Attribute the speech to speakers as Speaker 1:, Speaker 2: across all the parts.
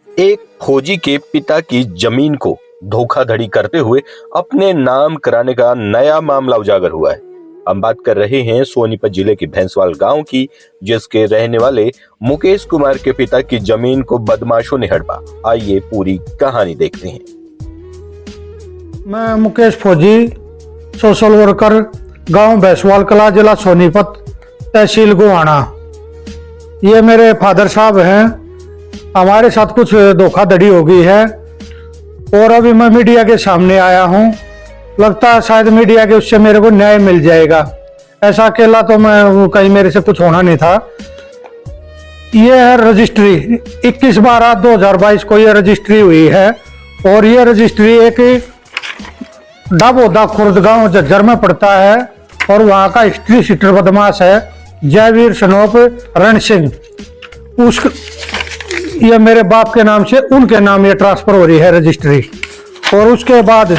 Speaker 1: एक फौजी के पिता की जमीन को धोखाधड़ी करते हुए अपने नाम कराने का नया मामला उजागर हुआ है। हम बात कर रहे हैं सोनीपत जिले के भैंसवाल गांव की, जिसके रहने वाले मुकेश कुमार के पिता की जमीन को बदमाशों ने हड़पा। आइए पूरी कहानी देखते हैं।
Speaker 2: मैं मुकेश फौजी, सोशल वर्कर, गांव भैंसवाल कला, जिला सोनीपत, तहसील गोहाना। ये मेरे फादर साहब हैं। हमारे साथ कुछ धोखाधड़ी हो गई है और अभी मैं मीडिया के सामने आया हूँ। लगता है शायद मीडिया के उससे मेरे को न्याय मिल जाएगा। ऐसा अकेला तो मैं कहीं मेरे से कुछ होना नहीं था। ये है रजिस्ट्री, 21/12/2022 को ये रजिस्ट्री हुई है और ये रजिस्ट्री एक डाबोदा खुर्द गांव झज्जर में पड़ता है और वहाँ का हिस्ट्री सीटर बदमाश है जयवीर सनोप रण सिंह। ये मेरे बाप के नाम से उनके नाम ये ट्रांसफर हो रही है रजिस्ट्री। और उसके बाद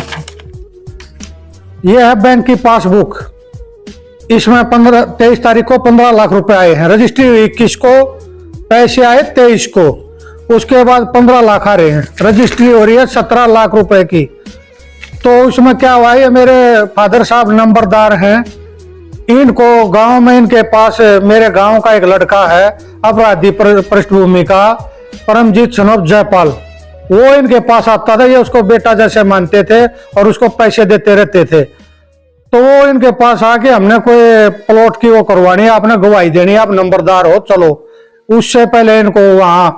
Speaker 2: ये है बैंक की पासबुक। इसमें 23 तारीख को 15 लाख रुपए आए हैं। रजिस्ट्री हुई 21 को, पैसे आए 23 को। उसके बाद 15 लाख आ रहे हैं। रजिस्ट्री हो रही है 17 लाख रुपए की। तो उसमें क्या हुआ है, मेरे फादर साहब नंबरदार हैं। इनको गांव में इनके पास मेरे गांव का एक लड़का है अपराधी पृष्ठभूमि का, परमजीत सनोप जयपाल। वो इनके पास आता था, ये उसको बेटा जैसे मानते थे और उसको पैसे देते रहते थे। तो वो इनके पास आके हमने कोई प्लॉट की वो करवानी है, आपने गवाही देनी है, आप नंबरदार हो, चलो। उससे पहले इनको वहां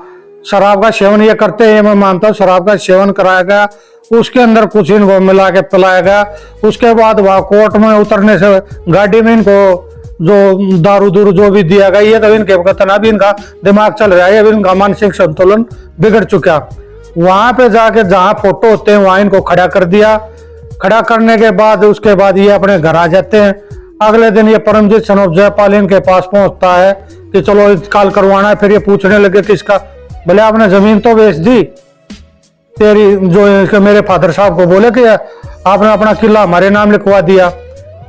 Speaker 2: शराब का सेवन ये करते हैं, मैं मानता हूँ शराब का सेवन कराया गया। उसके अंदर कुछ इनको मिला के पिलाया गया। उसके बाद वहां कोर्ट में उतरने से गाड़ी में इनको जो दारू दूरू जो भी दिया गया, ये तो इनके कहते अभी इनका दिमाग चल रहा है, अभी इनका मानसिक संतुलन बिगड़ चुका। वहां पे जाके जहाँ फोटो होते हैं वहां इनको खड़ा कर दिया। खड़ा करने के बाद उसके बाद ये अपने घर आ जाते हैं। अगले दिन ये परमजीत सनोप जयपाल इनके पास पहुंचता है कि चलो इंतकाल करवाना है। फिर ये पूछने लगे किसका, बोले आपने जमीन तो बेच दी तेरी, जो मेरे फादर साहब को बोले कि आपने अपना किला हमारे नाम लिखवा दिया।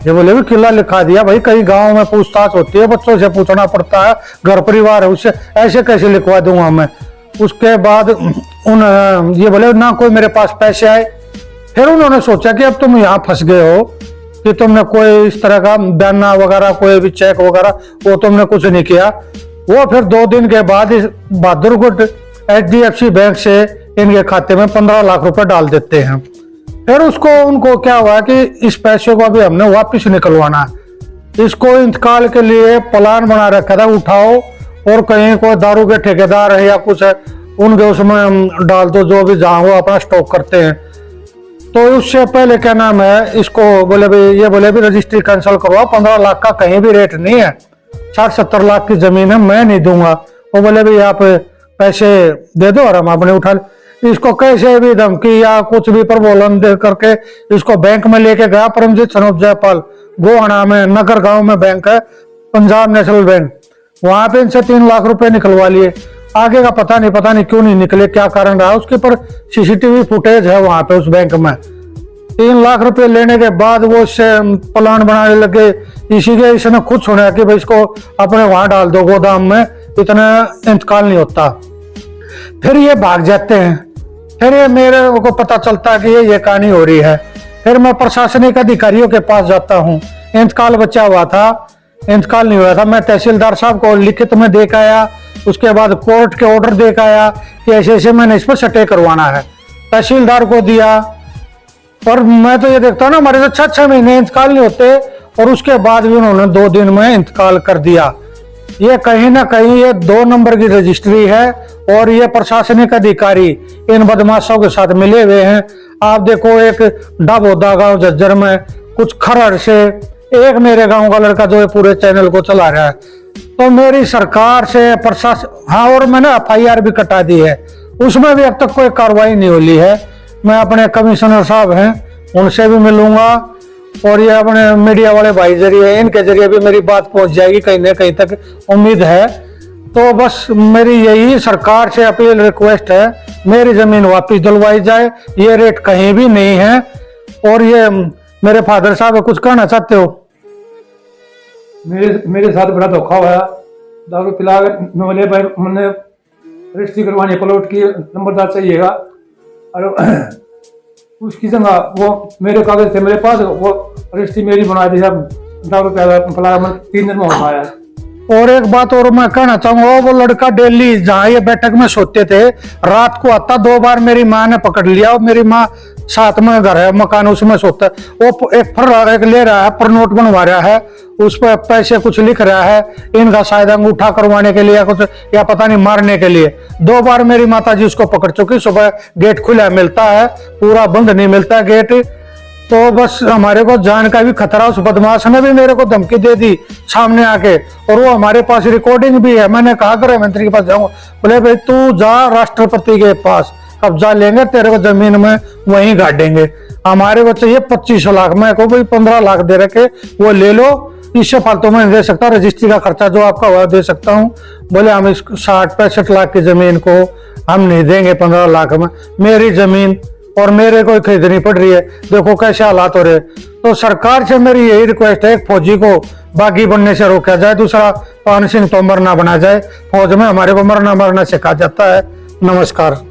Speaker 2: ये बोले भी किला लिखा दिया भाई, कई गांव में पूछताछ होती है, बच्चों से पूछना पड़ता है, घर परिवार है, उससे ऐसे कैसे लिखवा दूंगा मैं। उसके बाद ये बोले ना कोई मेरे पास पैसे आए। फिर उन्होंने सोचा कि अब तुम यहाँ फंस गए हो कि तुमने कोई इस तरह का बयाना वगैरह, कोई भी चेक वगैरह वो तुमने कुछ नहीं किया। वो फिर 2 दिन के बाद बहादुरगढ़ HDFC बैंक से इनके खाते में 15 लाख रुपए डाल देते हैं। फिर उनको क्या हुआ कि इस पैसे को अभी हमने वापस निकलवाना है। इसको इंतकाल के लिए प्लान बना रखा था, उठाओ और कहीं कोई दारू के ठेकेदार है या कुछ है उनके उसमें डाल दो, जो भी जहां वो अपना स्टॉक करते हैं। तो उससे पहले क्या नाम है, इसको बोले भाई, ये बोले भी रजिस्ट्री कैंसिल करवाओ, 15 लाख का कहीं भी रेट नहीं है, 60-70 लाख की जमीन है, मैं नहीं दूंगा। वो बोले भाई आप पैसे दे दो और हम अपने उठा। इसको कैसे भी धमकी या कुछ भी प्रलोभन दे करके इसको बैंक में लेके गया परमजीत सनोप जयपाल। गोहाना में नगर गांव में बैंक है, पंजाब नेशनल बैंक। वहां पे इनसे 3 लाख रुपए निकलवा लिए। आगे का पता नहीं क्यों नहीं निकले, क्या कारण रहा। उसके पर CCTV फुटेज है वहां पे उस बैंक में। 3 लाख रुपए लेने के बाद वो इससे प्लान बनाने लगे। इसी के इसने खुद सुना कि भाई इसको अपने वहां डाल दो गोदाम में, इतना इंतकाल नहीं होता। फिर ये भाग जाते हैं। फिर ये मेरे को पता चलता है कि ये कहानी हो रही है। फिर मैं प्रशासनिक अधिकारियों के पास जाता हूँ। इंतकाल बचा हुआ था, इंतकाल नहीं हुआ था। मैं तहसीलदार साहब को लिखित में देख आया, उसके बाद कोर्ट के ऑर्डर देख आया कि ऐसे ऐसे मैंने इस पर स्टे करवाना है, तहसीलदार को दिया। और मैं तो ये देखता हूँ ना, हमारे तो 6-6 महीने इंतकाल नहीं होते और उसके बाद भी उन्होंने 2 दिन में इंतकाल कर दिया। ये कहीं ना कहीं ये 2 नंबर की रजिस्ट्री है और ये प्रशासनिक अधिकारी इन बदमाशों के साथ मिले हुए हैं। आप देखो, एक डाबोदा गांव झज्जर में, कुछ खरड़ से, एक मेरे गांव का लड़का जो है पूरे चैनल को चला रहा है। तो मेरी सरकार से प्रशासन, हाँ, और मैंने FIR भी कटा दी है, उसमें भी अब तक कोई कार्रवाई नहीं हुई है। मैं अपने कमिश्नर साहब हैं उनसे भी मिलूंगा और ये अपने मीडिया वाले भाई जरिए, इनके जरिए भी मेरी बात पहुंच जाएगी कहीं ना कहीं तक, उम्मीद है। तो बस मेरी यही सरकार से अपील रिक्वेस्ट है, मेरी जमीन वापस दिलवाई जाए। ये रेट कहीं भी नहीं है। और ये मेरे फादर साहब कुछ कहना चाहते हो?
Speaker 3: मेरे साथ बड़ा धोखा हुआ। दारू पिला मैंने
Speaker 2: रजिस्ट्री करवानी प्लॉट की, नंबरदार चाहिएगा। और उसकी जगह वो मेरे कागज थे मेरे पास, वो रजिस्ट्री मेरी बना दी साहब, 10 रुपया 3 दिन में हो पाया। और एक बात और मैं कहना चाहूंगा, वो लड़का डेली जहाँ ये बैठक में सोते थे, रात को आता, 2 बार मेरी माँ ने पकड़ लिया। और मेरी माँ साथ में घर है, मकान, उसमें सोता है। वो एक ले रहा है, पर नोट बनवा रहा है, उस पर पैसे कुछ लिख रहा है, इनका शायद अंगूठा करवाने के लिए या कुछ, या पता नहीं मारने के लिए। 2 बार मेरी माता जी उसको पकड़ चुकी। सुबह गेट खुला मिलता है, पूरा बंद नहीं मिलता है गेट। तो बस हमारे को जान का भी खतरा। उस बदमाश ने भी मेरे को धमकी दे दी सामने आके, और वो हमारे पास रिकॉर्डिंग भी है। मैंने कहा गृह मंत्री के पास जाऊंगा, बोले भाई तू जा राष्ट्रपति के पास, कब्जा लेंगे तेरे को जमीन में वहीं गाड़ेंगे। हमारे को चाहिए 25 लाख, मैं को भाई 15 लाख दे रखे, वो ले लो, इससे फालतू में नहीं दे सकता, रजिस्ट्री का खर्चा जो आपका हुआ दे सकता हूँ। बोले हम इस 60-65 लाख की जमीन को हम नहीं देंगे 15 लाख में, मेरी जमीन और मेरे को खरीदनी पड़ रही है, देखो कैसे हालात हो रहे। तो सरकार से मेरी यही रिक्वेस्ट है, फौजी को बागी बनने से रोका जाए, दूसरा पान सिंह तोमर ना बना जाए। फौज में हमारे को मरना सिखाया जाता है। नमस्कार।